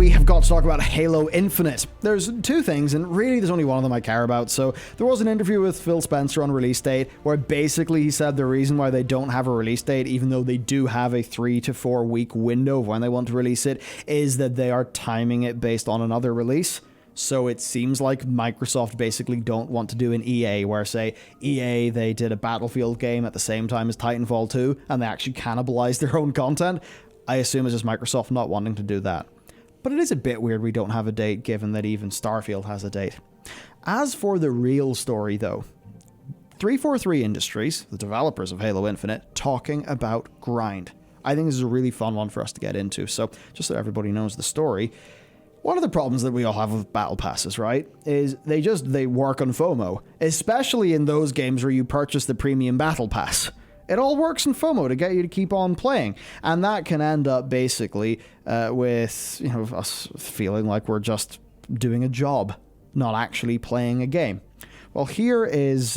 we have got to talk about Halo Infinite. There's two things, and really there's only one of them I care about. So there was an interview with Phil Spencer on release date where basically he said the reason why they don't have a release date, even though they do have a 3 to 4 week window of when they want to release it, is that they are timing it based on another release. So it seems like Microsoft basically don't want to do an EA, where, say, EA, they did a Battlefield game at the same time as Titanfall 2, and they actually cannibalized their own content. I assume it's just Microsoft not wanting to do that. But it is a bit weird we don't have a date, given that even Starfield has a date. As for the real story, though, 343 Industries, the developers of Halo Infinite, talking about grind. I think this is a really fun one for us to get into, so just so everybody knows the story. One of the problems that we all have with battle passes, right, is they work on FOMO, especially in those games where you purchase the premium battle pass. It all works in FOMO to get you to keep on playing, and that can end up basically with us feeling like we're just doing a job, not actually playing a game. Well, here's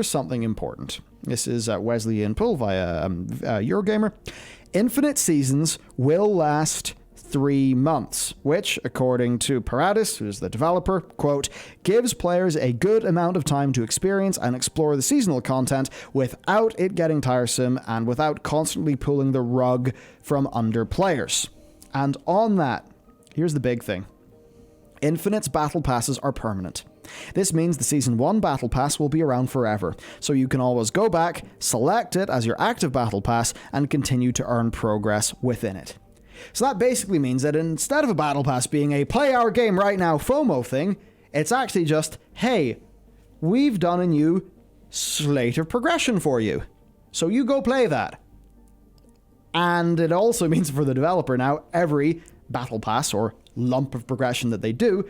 something important. This is Wesley Inpool via Eurogamer. Infinite seasons will last 3 months, which, according to Paradis, who is the developer, quote, gives players a good amount of time to experience and explore the seasonal content without it getting tiresome and without constantly pulling the rug from under players. And on that, here's the big thing. Infinite's battle passes are permanent. This means the Season 1 Battle Pass will be around forever, so you can always go back, select it as your active Battle Pass, and continue to earn progress within it. So that basically means that instead of a battle pass being a play our game right now FOMO thing, it's actually just, hey, we've done a new slate of progression for you. So you go play that. And it also means for the developer now, every battle pass or lump of progression that they do,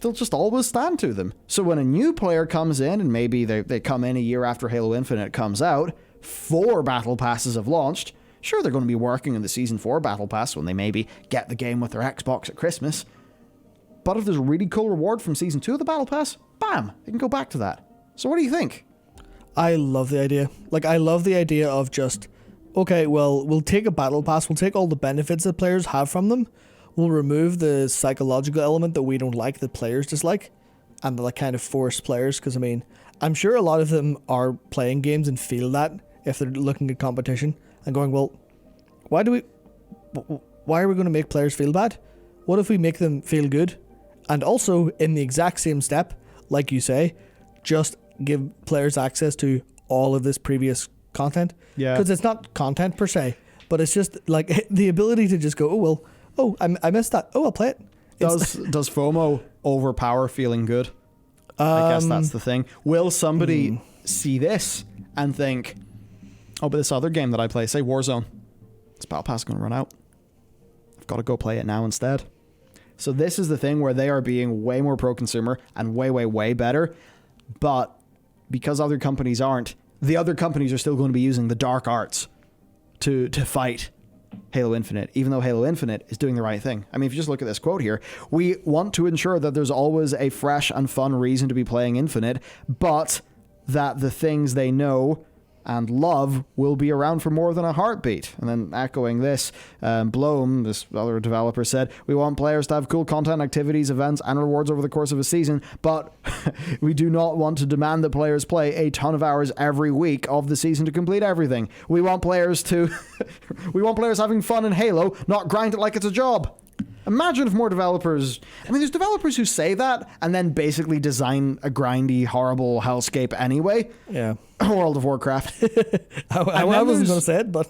they'll just always stand to them. So when a new player comes in, and maybe they come in a year after Halo Infinite comes out, 4 battle passes have launched. Sure, they're going to be working on the Season 4 Battle Pass when they maybe get the game with their Xbox at Christmas. But if there's a really cool reward from Season 2 of the Battle Pass, bam, they can go back to that. So what do you think? I love the idea. I love the idea of just, okay, well, we'll take a Battle Pass, we'll take all the benefits that players have from them, we'll remove the psychological element that we don't like, that players dislike, and the kind of force players, because, I'm sure a lot of them are playing games and feel that if they're looking at competition, and going, well, why are we going to make players feel bad? What if we make them feel good? And also, in the exact same step, like you say, just give players access to all of this previous content. Yeah. Because it's not content per se, but it's just like the ability to just go, I missed that. Oh, I'll play it. Does FOMO overpower feeling good? I guess that's the thing. Will somebody see this and think, oh, but this other game that I play, say Warzone, this battle pass is going to run out. I've got to go play it now instead. So this is the thing where they are being way more pro-consumer and way, way, way better. But because other companies aren't, the other companies are still going to be using the dark arts to fight Halo Infinite, even though Halo Infinite is doing the right thing. If you just look at this quote here, we want to ensure that there's always a fresh and fun reason to be playing Infinite, but that the things they know and love will be around for more than a heartbeat. And then echoing this, Bloom, this other developer, said, we want players to have cool content, activities, events, and rewards over the course of a season, but we do not want to demand that players play a ton of hours every week of the season to complete everything. We want players having fun in Halo, not grind it like it's a job. Imagine if more developers... there's developers who say that and then basically design a grindy, horrible hellscape anyway. Yeah. World of Warcraft. I wasn't going to say it, but...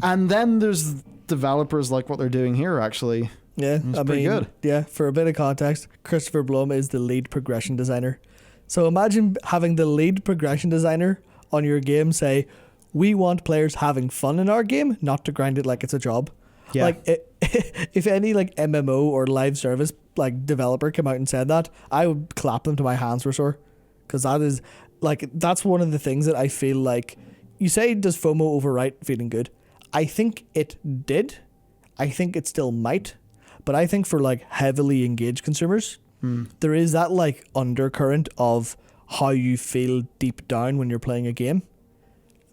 And then there's developers like what they're doing here, actually. Yeah, it's pretty good. Yeah, for a bit of context, Christopher Blum is the lead progression designer. So imagine having the lead progression designer on your game say, we want players having fun in our game, not to grind it like it's a job. Yeah. If any MMO or live service developer came out and said that, I would clap them till my hands were sore, because that is that's one of the things that I feel like. You say, does FOMO overwrite feeling good? I think it did. I think it still might, but I think for heavily engaged consumers, there is that undercurrent of how you feel deep down when you're playing a game.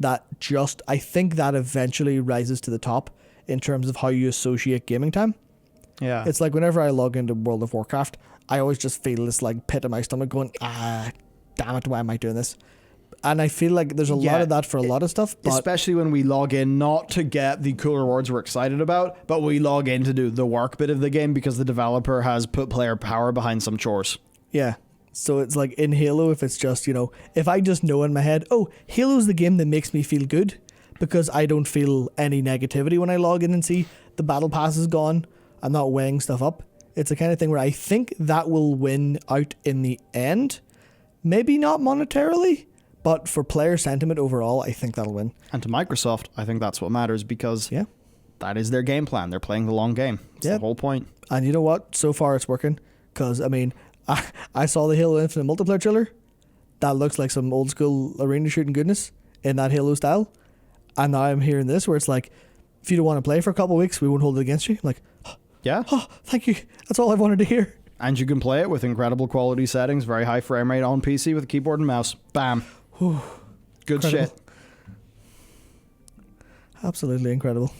I think that eventually rises to the top in terms of how you associate gaming time. Yeah. It's like whenever I log into World of Warcraft, I always just feel this like pit in my stomach going, damn it, why am I doing this? And I feel like there's a lot of that for a lot of stuff. But especially when we log in not to get the cool rewards we're excited about, but we log in to do the work bit of the game because the developer has put player power behind some chores. yeah. So it's like in Halo, if it's just, you know, if I just know in my head, oh, Halo's the game that makes me feel good because I don't feel any negativity when I log in and see the battle pass is gone. I'm not weighing stuff up. It's the kind of thing where I think that will win out in the end. Maybe not monetarily, but for player sentiment overall, I think that'll win. And to Microsoft, I think that's what matters because Yeah. that is their game plan. They're playing the long game. It's Yeah. the whole point. And you know what? So far it's working. Because, I mean, I saw the Halo Infinite multiplayer trailer. That looks like some old school arena shooting goodness in that Halo style. And now I'm hearing this where it's like, if you don't want to play for a couple of weeks, we won't hold it against you. I'm like, Yeah. oh, thank you. That's all I wanted to hear. And you can play it with incredible quality settings, very high frame rate on PC with a keyboard and mouse. Bam. Good Incredible. shit. Absolutely incredible.